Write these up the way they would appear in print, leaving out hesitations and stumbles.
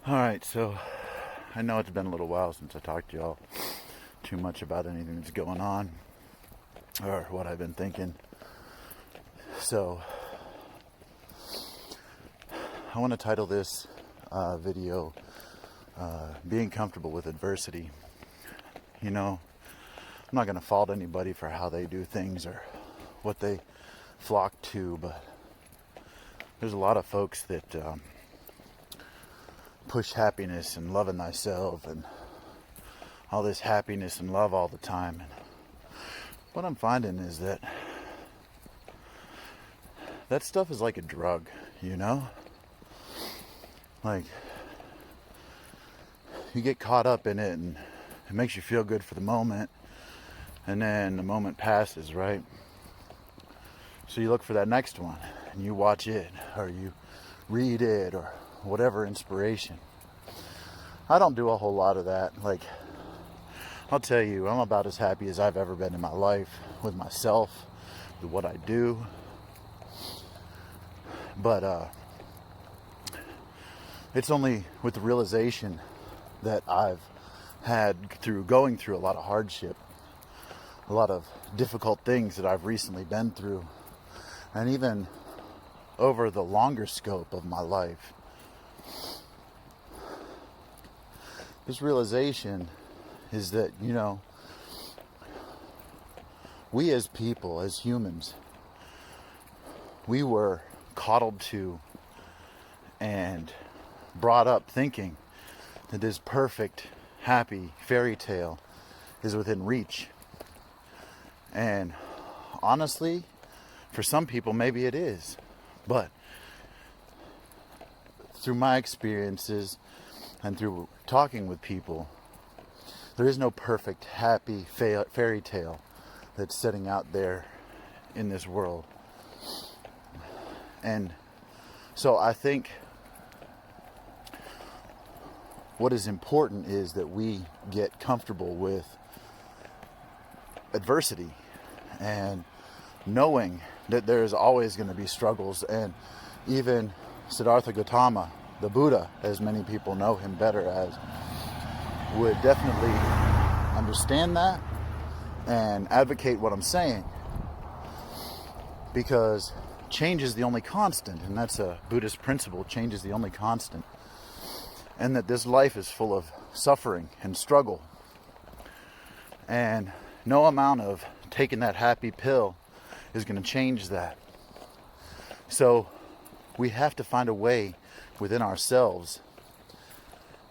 Alright, so I know it's been a little while since I talked to y'all too much about anything that's going on or what I've been thinking. So I want to title this video Being Comfortable with Adversity. You know, I'm not going to fault anybody for how they do things or what they flock to, but there's a lot of folks that push happiness and loving thyself and all this happiness and love all the time. And what I'm finding is that stuff is like a drug, you know? Like, you get caught up in it and it makes you feel good for the moment, and then the moment passes, right? So you look for that next one and you watch it or you read it or whatever inspiration. I don't do a whole lot of that. Like, I'll tell you, I'm about as happy as I've ever been in my life with myself, with what I do. But it's only with the realization that I've had through going through a lot of hardship, a lot of difficult things that I've recently been through, and even over the longer scope of my life. This realization is that, you know, we as people, as humans, we were coddled to and brought up thinking that this perfect, happy fairy tale is within reach. And honestly, for some people, maybe it is. But through my experiences and through talking with people, there is no perfect, happy fairy tale that's sitting out there in this world. And so I think what is important is that we get comfortable with adversity and knowing that there's always going to be struggles. And even Siddhartha Gautama, the Buddha, as many people know him better as, would definitely understand that and advocate what I'm saying, because change is the only constant, and that's a Buddhist principle. Change is the only constant, and that this life is full of suffering and struggle, and no amount of taking that happy pill is going to change that. So we have to find a way within ourselves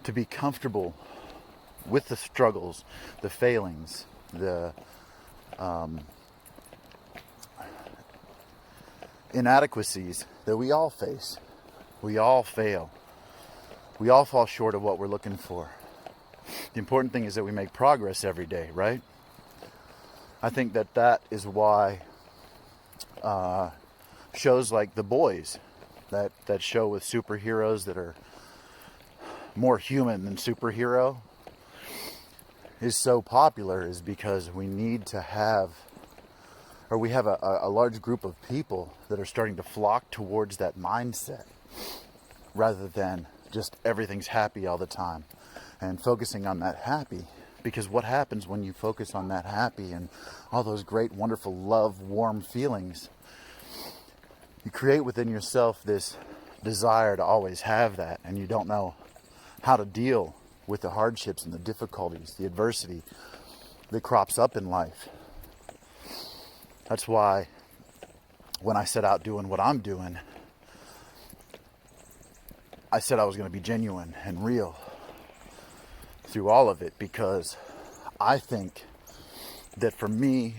to be comfortable with the struggles, the failings, the inadequacies that we all face. We all fail. We all fall short of what we're looking for. The important thing is that we make progress every day, right? I think that is why shows like The Boys, that show with superheroes that are more human than superhero, is so popular, is because we need to have, or we have a large group of people that are starting to flock towards that mindset rather than just everything's happy all the time and focusing on that happy. Because what happens when you focus on that happy and all those great, wonderful, love, warm feelings, you create within yourself this desire to always have that, and you don't know how to deal with the hardships and the difficulties, the adversity that crops up in life. That's why when I set out doing what I'm doing, I said I was going to be genuine and real through all of it, because I think that for me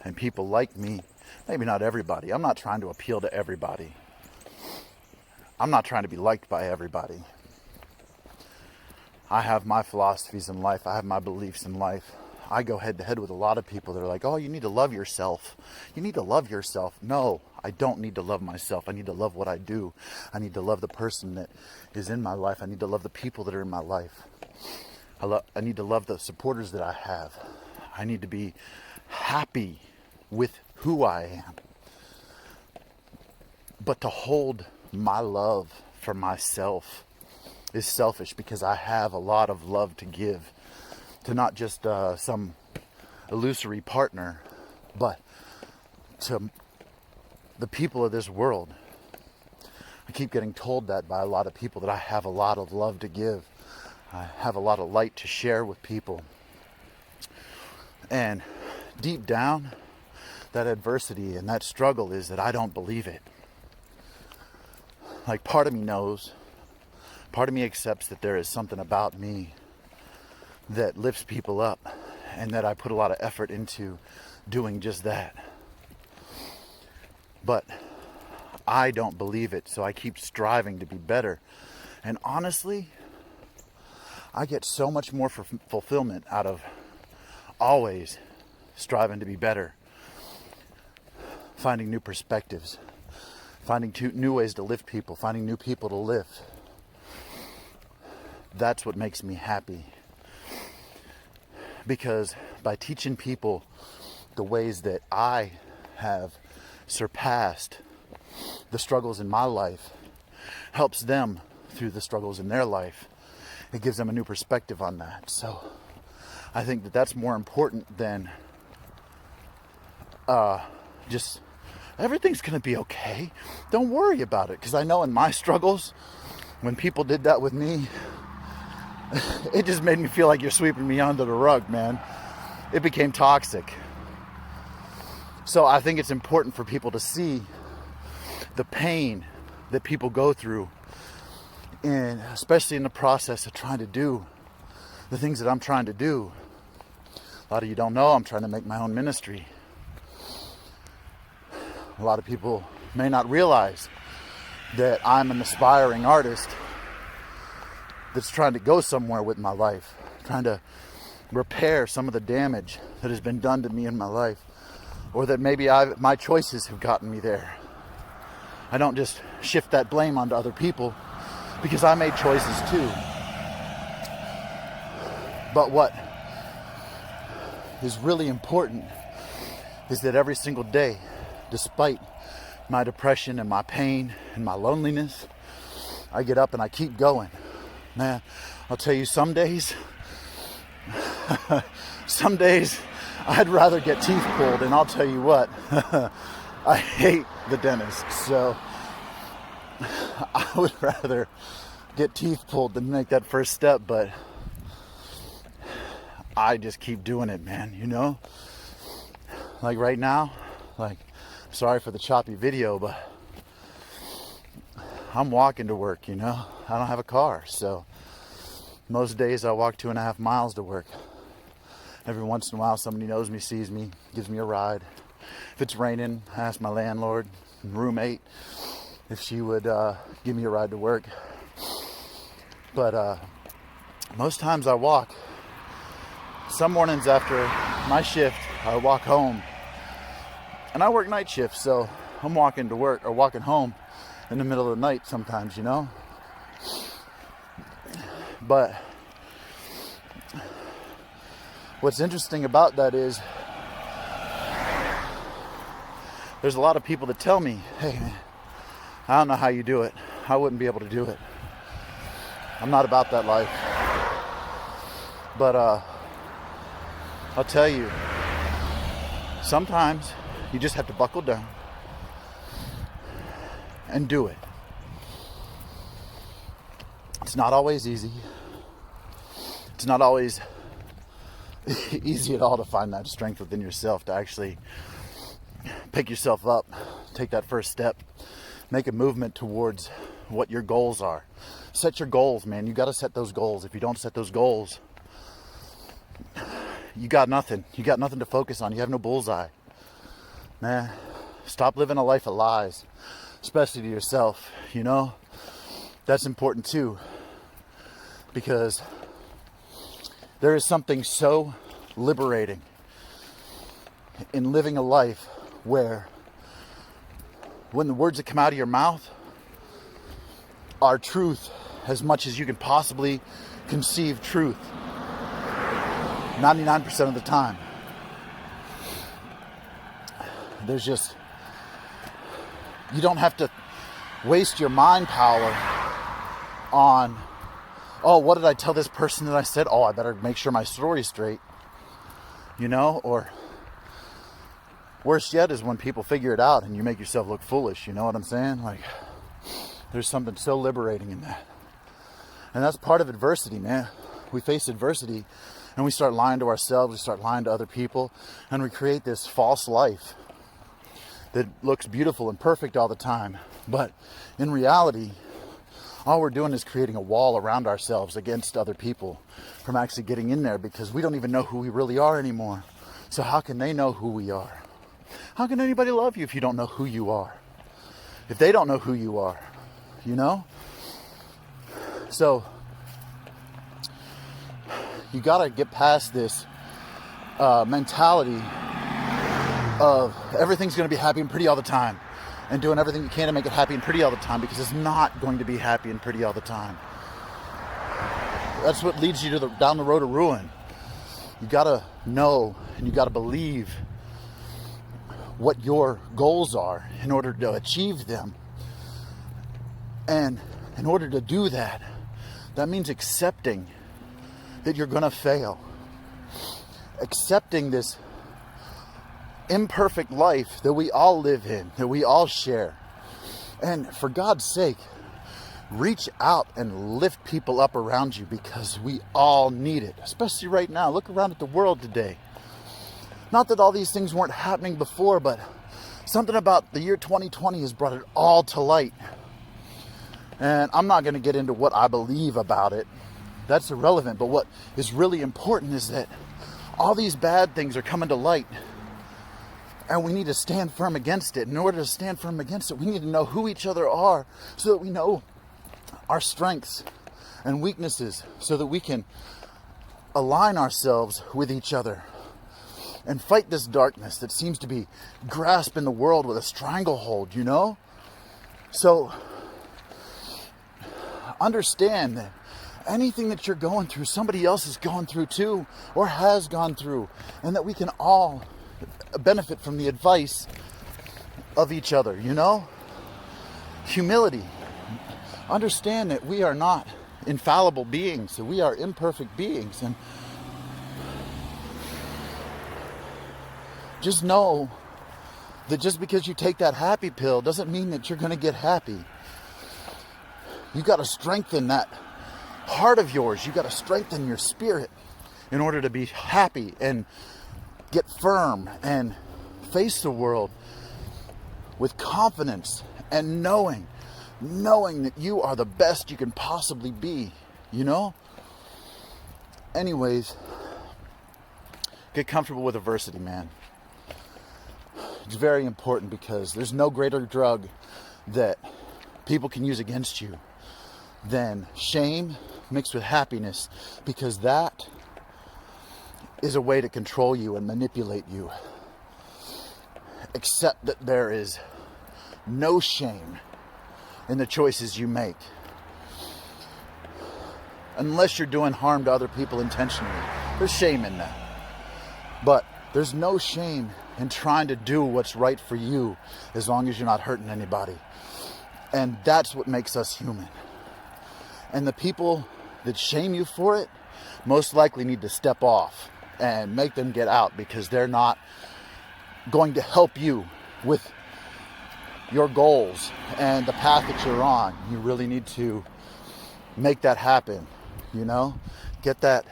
and people like me, maybe not everybody, I'm not trying to appeal to everybody. I'm not trying to be liked by everybody. I have my philosophies in life. I have my beliefs in life. I go head to head with a lot of people that are like, oh, you need to love yourself. You need to love yourself. No, I don't need to love myself. I need to love what I do. I need to love the person that is in my life. I need to love the people that are in my life. I need to love the supporters that I have. I need to be happy with who I am. But to hold my love for myself is selfish, because I have a lot of love to give to not just some illusory partner, but to the people of this world. I keep getting told that by a lot of people, that I have a lot of love to give. I have a lot of light to share with people. And deep down, that adversity and that struggle is that I don't believe it. Like, part of me knows, part of me accepts that there is something about me that lifts people up, and that I put a lot of effort into doing just that. But I don't believe it, so I keep striving to be better. And honestly, I get so much more fulfillment out of always striving to be better, finding new perspectives, finding new ways to lift people, finding new people to lift. That's what makes me happy. Because by teaching people the ways that I have surpassed the struggles in my life, helps them through the struggles in their life. It gives them a new perspective on that. So I think that that's more important than just everything's going to be okay. Don't worry about it. Because I know in my struggles, when people did that with me, it just made me feel like you're sweeping me under the rug, man. It became toxic. So I think it's important for people to see the pain that people go through, and especially in the process of trying to do the things that I'm trying to do. A lot of you don't know, I'm trying to make my own ministry. A lot of people may not realize that I'm an aspiring artist that's trying to go somewhere with my life, trying to repair some of the damage that has been done to me in my life, or that maybe my choices have gotten me there. I don't just shift that blame onto other people, because I made choices too. But what is really important is that every single day, despite my depression and my pain and my loneliness, I get up and I keep going. Man, I'll tell you, some days I'd rather get teeth pulled, and I'll tell you what, I hate the dentist, so I would rather get teeth pulled than make that first step, but I just keep doing it, man, you know? Like right now, sorry for the choppy video, but I'm walking to work, you know? I don't have a car, so most days I walk 2.5 miles to work. Every once in a while, somebody knows me, sees me, gives me a ride. If it's raining, I ask my landlord, roommate, if she would give me a ride to work. But most times I walk. Some mornings after my shift, I walk home. And I work night shifts, so I'm walking to work or walking home in the middle of the night sometimes, you know? But what's interesting about that is there's a lot of people that tell me, hey man, I don't know how you do it. I wouldn't be able to do it. I'm not about that life. But I'll tell you, sometimes you just have to buckle down and do it. It's not always easy. It's not always easy at all to find that strength within yourself to actually pick yourself up, take that first step, make a movement towards what your goals are. Set your goals, man. You got to set those goals. If you don't set those goals, you got nothing. You got nothing to focus on. You have no bullseye. Man, stop living a life of lies, especially to yourself, you know? That's important too, because there is something so liberating in living a life where when the words that come out of your mouth are truth as much as you can possibly conceive truth 99% of the time. There's just, you don't have to waste your mind power on oh, what did I tell this person that I said? Oh, I better make sure my story's straight. You know, or worse yet is when people figure it out and you make yourself look foolish. You know what I'm saying? Like, there's something so liberating in that. And that's part of adversity, man. We face adversity and we start lying to ourselves, we start lying to other people, and we create this false life that looks beautiful and perfect all the time. But in reality, all we're doing is creating a wall around ourselves against other people from actually getting in there, because we don't even know who we really are anymore. So how can they know who we are? How can anybody love you if you don't know who you are? If they don't know who you are, you know? So you gotta get past this mentality of everything's gonna be happy and pretty all the time, and doing everything you can to make it happy and pretty all the time, because it's not going to be happy and pretty all the time. That's what leads you to down the road of ruin. You gotta know and you gotta believe what your goals are in order to achieve them. And in order to do that, that means accepting that you're gonna fail. Accepting this imperfect life that we all live in, that we all share. And for God's sake, reach out and lift people up around you, because we all need it, especially right now. Look around at the world today. Not that all these things weren't happening before, but something about the year 2020 has brought it all to light. And I'm not going to get into what I believe about it. That's irrelevant. But what is really important is that all these bad things are coming to light, and we need to stand firm against it. In order to stand firm against it, we need to know who each other are, so that we know our strengths and weaknesses, so that we can align ourselves with each other and fight this darkness that seems to be grasping the world with a stranglehold, you know? So understand that anything that you're going through, somebody else is going through too, or has gone through, and that we can all benefit from the advice of each other, you know? Humility. Understand that we are not infallible beings, that we are imperfect beings, and just know that just because you take that happy pill doesn't mean that you're going to get happy. You got to strengthen that heart of yours. You got to strengthen your spirit in order to be happy and get firm and face the world with confidence and knowing that you are the best you can possibly be, you know? Anyways, get comfortable with adversity, man. It's very important, because there's no greater drug that people can use against you than shame mixed with happiness, because that is a way to control you and manipulate you. Accept that there is no shame in the choices you make, unless you're doing harm to other people intentionally. There's shame in that. But there's no shame in trying to do what's right for you, as long as you're not hurting anybody. And that's what makes us human. And the people that shame you for it most likely need to step off and make them get out, because they're not going to help you with your goals and the path that you're on. You really need to make that happen, you know? Get that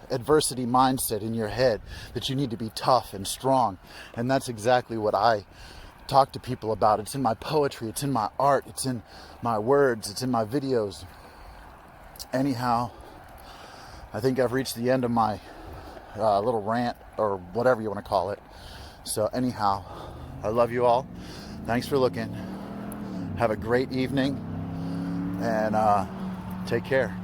adversity mindset in your head that you need to be tough and strong. And that's exactly what I talk to people about. It's in my poetry, it's in my art, it's in my words, it's in my videos. Anyhow, I think I've reached the end of my little rant, or whatever you want to call it. So anyhow, I love you all. Thanks for looking. Have a great evening, and take care.